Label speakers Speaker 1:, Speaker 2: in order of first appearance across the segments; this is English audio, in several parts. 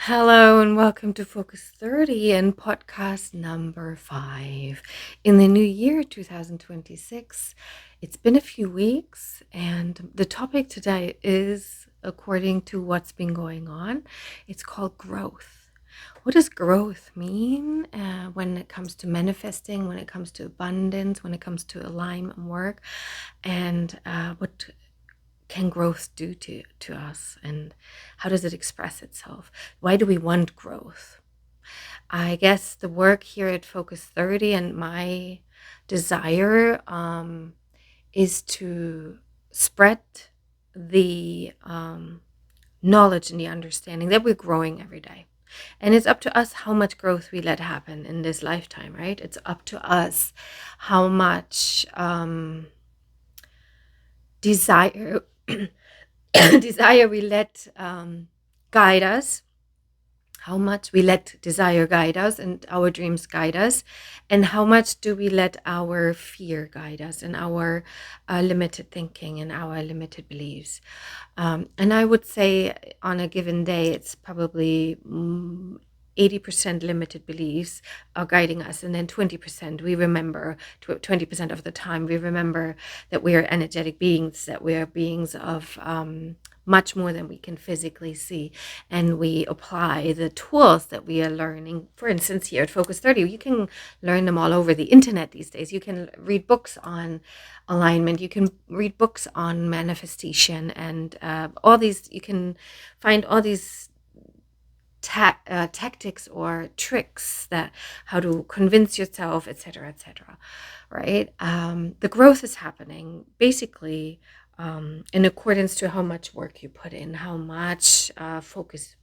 Speaker 1: Hello and welcome to Focus 30 and podcast number 5 in the new year 2026. It's been a few weeks, and the topic today is, according to what's been going on, it's called growth. What does growth mean when it comes to manifesting, when it comes to abundance, when it comes to alignment work, and what can growth do to us, and how does it express itself? Why do we want growth? I guess the work here at Focus 30 and my desire is to spread the knowledge and the understanding that we're growing every day. And it's up to us how much growth we let happen in this lifetime, right? It's up to us how much desire desire we let guide us, how much we let desire guide us and our dreams guide us, and how much do we let our fear guide us and our limited thinking and our limited beliefs. And I would say on a given day, it's probably 80% limited beliefs are guiding us, and then 20% we remember. 20% of the time we remember that we are energetic beings, that we are beings of much more than we can physically see, and we apply the tools that we are learning. For instance, here at Focus 30, you can learn them all over the internet these days. You can read books on alignment, you can read books on manifestation, and all these, you can find all these tactics or tricks, that how to convince yourself, etc., etc. Right? The growth is happening basically in accordance to how much work you put in, how much focus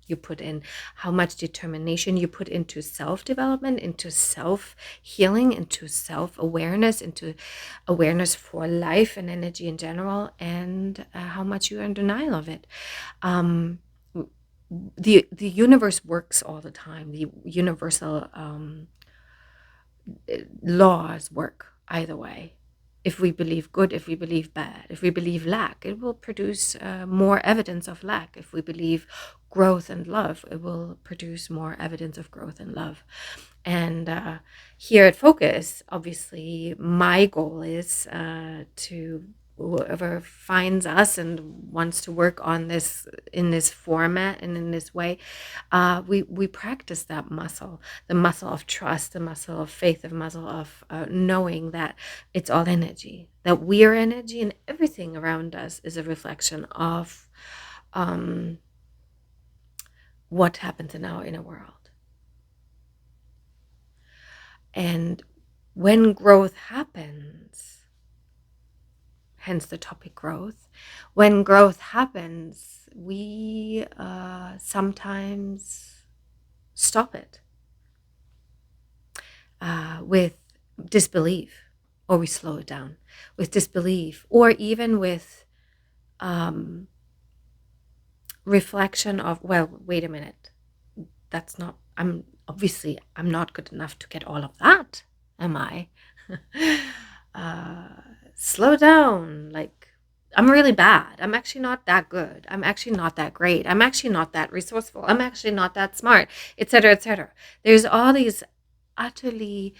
Speaker 1: you put in, how much determination you put into self-development, into self-healing, into self-awareness, into awareness for life and energy in general, and how much you are in denial of it. The universe works all the time. The universal laws work either way. If we believe good, if we believe bad, if we believe lack, it will produce more evidence of lack. If we believe growth and love, it will produce more evidence of growth and love. And here at Focus, obviously, my goal is to whoever finds us and wants to work on this in this format and in this way, we practice that muscle, the muscle of trust, the muscle of faith, the muscle of knowing that it's all energy, that we are energy, and everything around us is a reflection of what happens in our inner world. And when growth happens, hence the topic growth, when growth happens, we sometimes stop it with disbelief, or we slow it down with disbelief, or even with reflection of, well, wait a minute, that's not, I'm not good enough to get all of that, am I? Slow down, like, I'm really bad, I'm actually not that good, I'm actually not that great, I'm actually not that resourceful, I'm actually not that smart, etc., etc. There's all these utterly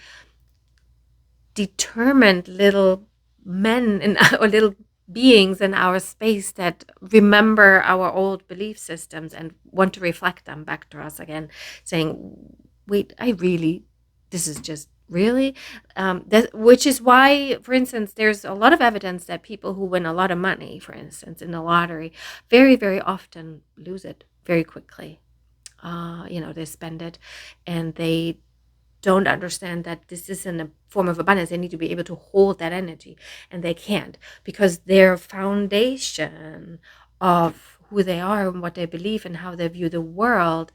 Speaker 1: determined little men in or little beings in our space that remember our old belief systems and want to reflect them back to us again, saying, wait, this is just really, which is why, for instance, there's a lot of evidence that people who win a lot of money, for instance, in the lottery, very, very often lose it very quickly. They spend it, and they don't understand that this is in a form of abundance. They need to be able to hold that energy, and they can't, because their foundation of who they are and what they believe and how they view the world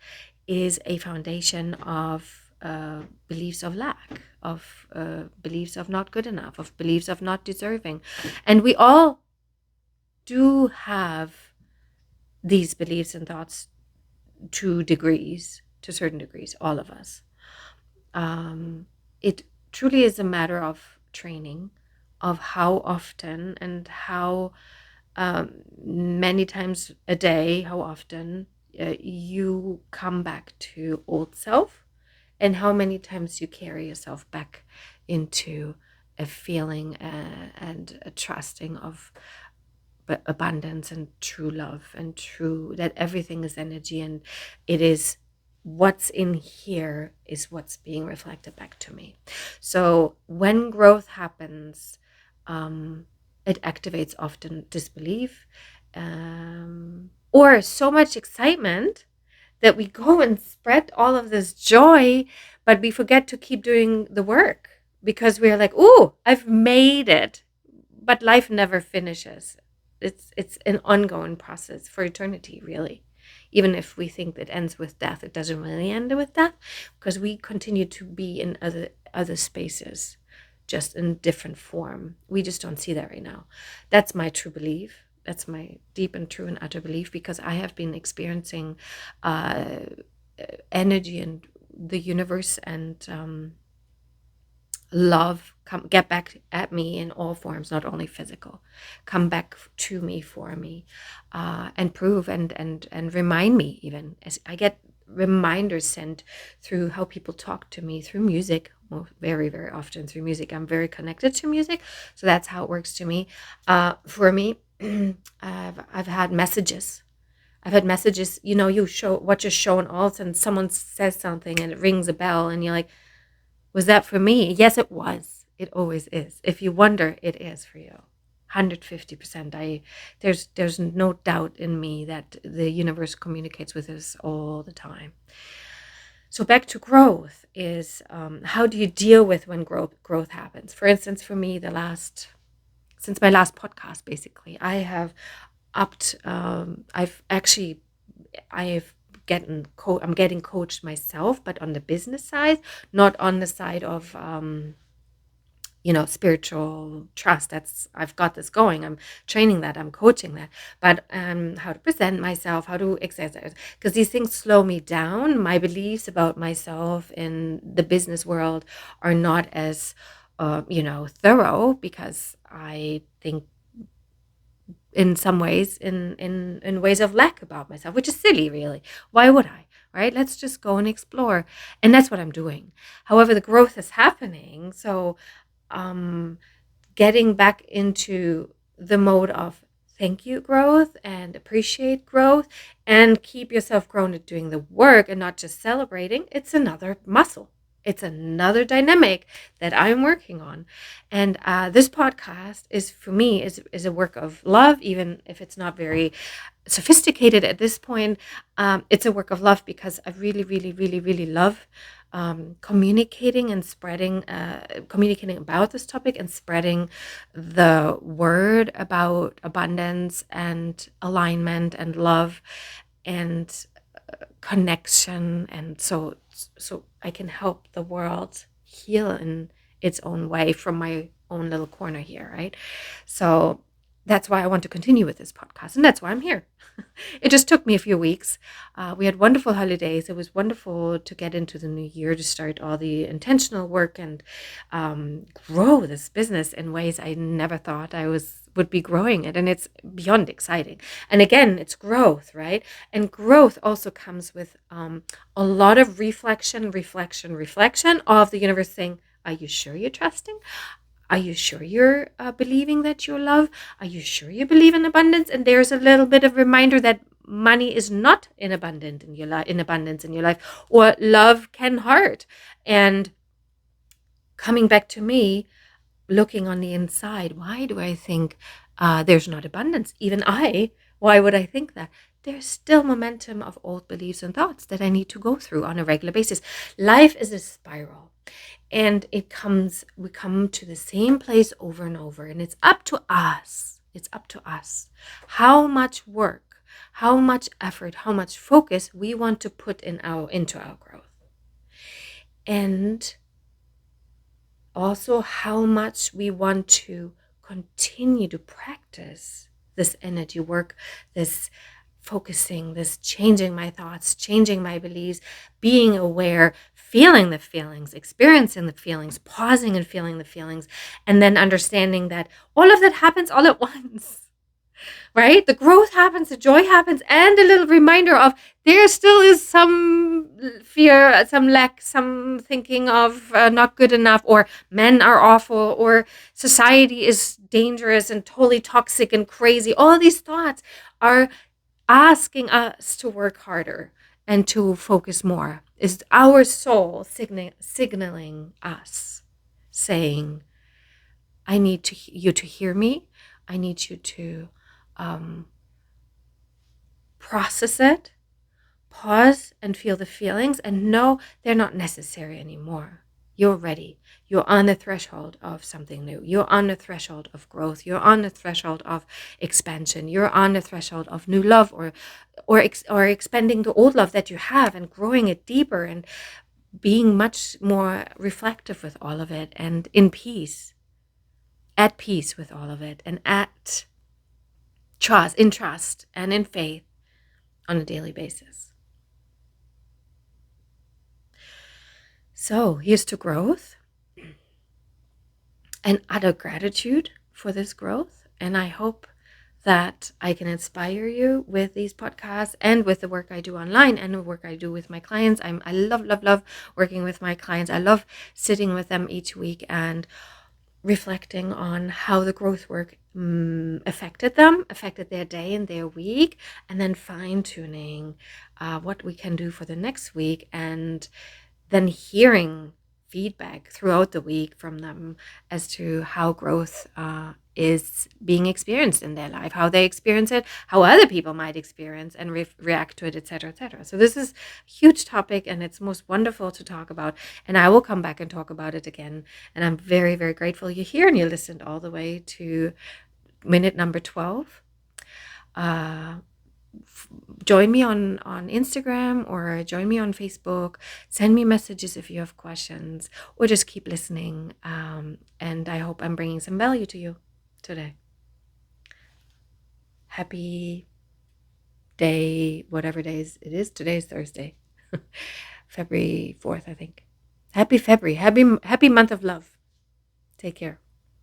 Speaker 1: is a foundation of beliefs of lack, of beliefs of not good enough, of beliefs of not deserving. And we all do have these beliefs and thoughts to certain degrees, all of us. It truly is a matter of training, of how often and how many times a day, how often you come back to old self, and how many times you carry yourself back into a feeling and a trusting of abundance and true love and true that everything is energy, and it is what's in here is what's being reflected back to me. So when growth happens, it activates often disbelief, or so much excitement that we go and spread all of this joy, but we forget to keep doing the work because we're like, "Ooh, I've made it." But life never finishes. It's an ongoing process for eternity, really. Even if we think it ends with death, it doesn't really end with death, because we continue to be in other spaces, just in different form. We just don't see that right now. That's my true belief. That's my deep and true and utter belief, because I have been experiencing uh, energy and the universe and love get back at me in all forms, not only physical, come back to me, for me, and prove and remind me. Even as I get reminders sent through how people talk to me through music, well, very very often through music. I'm very connected to music, so that's how it works to me. For me, I've had messages. I've had messages, you watch a show and all of a sudden someone says something and it rings a bell and you're like, was that for me? Yes, it was. It always is. If you wonder, it is for you. 150%. There's no doubt in me that the universe communicates with us all the time. So back to growth is, how do you deal with when growth happens? For instance, for me, since my last podcast, basically, I have upped. I'm getting coached myself, but on the business side, not on the side of spiritual trust. That's I've got this going. I'm training that. I'm coaching that. But how to present myself, how to exercise, because these things slow me down. My beliefs about myself in the business world are not as thorough, because I think in some ways in ways of lack about myself, which is silly, really. Why would I? Right? Let's just go and explore. And that's what I'm doing. However, the growth is happening. So um getting back into the mode of thank you growth and appreciate growth and keep yourself grounded doing the work and not just celebrating, it's another muscle. It's another dynamic that I'm working on. And this podcast is, for me, is a work of love, even if it's not very sophisticated at this point. It's a work of love because I really, really, really, really love communicating and spreading, communicating about this topic and spreading the word about abundance and alignment and love and connection. And so I can help the world heal in its own way from my own little corner here, right? So that's why I want to continue with this podcast, and that's why I'm here. It just took me a few weeks. We had wonderful holidays. It was wonderful to get into the new year, to start all the intentional work and grow this business in ways I never thought I would be growing it. And it's beyond exciting. And again, it's growth, right? And growth also comes with a lot of reflection of the universe saying, are you sure you're trusting? Are you sure you're believing that you love? Are you sure you believe in abundance? And there's a little bit of reminder that money is not in abundance in your life, or love can hurt. And coming back to me, looking on the inside, why do I think there's not abundance? Why would I think that? There's still momentum of old beliefs and thoughts that I need to go through on a regular basis. Life is a spiral. And we come to the same place over and over. And it's up to us. It's up to us. How much work, how much effort, how much focus we want to put into our growth. And also how much we want to continue to practice this energy work, this focusing, this changing my thoughts, changing my beliefs, being aware, feeling the feelings, experiencing the feelings, pausing and feeling the feelings, and then understanding that all of that happens all at once. right? The growth happens, the joy happens, and a little reminder of there still is some fear, some lack, some thinking of not good enough, or men are awful, or society is dangerous and totally toxic and crazy. All these thoughts are asking us to work harder and to focus more. Is our soul signaling us, saying, I need you to hear me. I need you to um, process it, pause and feel the feelings, and know they're not necessary anymore. You're ready. You're on the threshold of something new. You're on the threshold of growth. You're on the threshold of expansion. You're on the threshold of new love, or expanding the old love that you have and growing it deeper and being much more reflective with all of it and at peace with all of it, and in trust and in faith on a daily basis. So here's to growth and utter gratitude for this growth. And I hope that I can inspire you with these podcasts and with the work I do online and the work I do with my clients. I love working with my clients. I love sitting with them each week and reflecting on how the growth work affected their day and their week, and then fine-tuning what we can do for the next week, and then hearing feedback throughout the week from them as to how growth is being experienced in their life, how they experience it, how other people might experience and react to it, etc., etc. So this is a huge topic, and it's most wonderful to talk about, and I will come back and talk about it again. And I'm very, very grateful you're here and you listened all the way to minute number 12. Join me on Instagram, or join me on Facebook. Send me messages if you have questions, or just keep listening. And I hope I'm bringing some value to you today. Happy day, whatever days it is. Today is Thursday, February 4th, I think. Happy February. Happy month of love. Take care.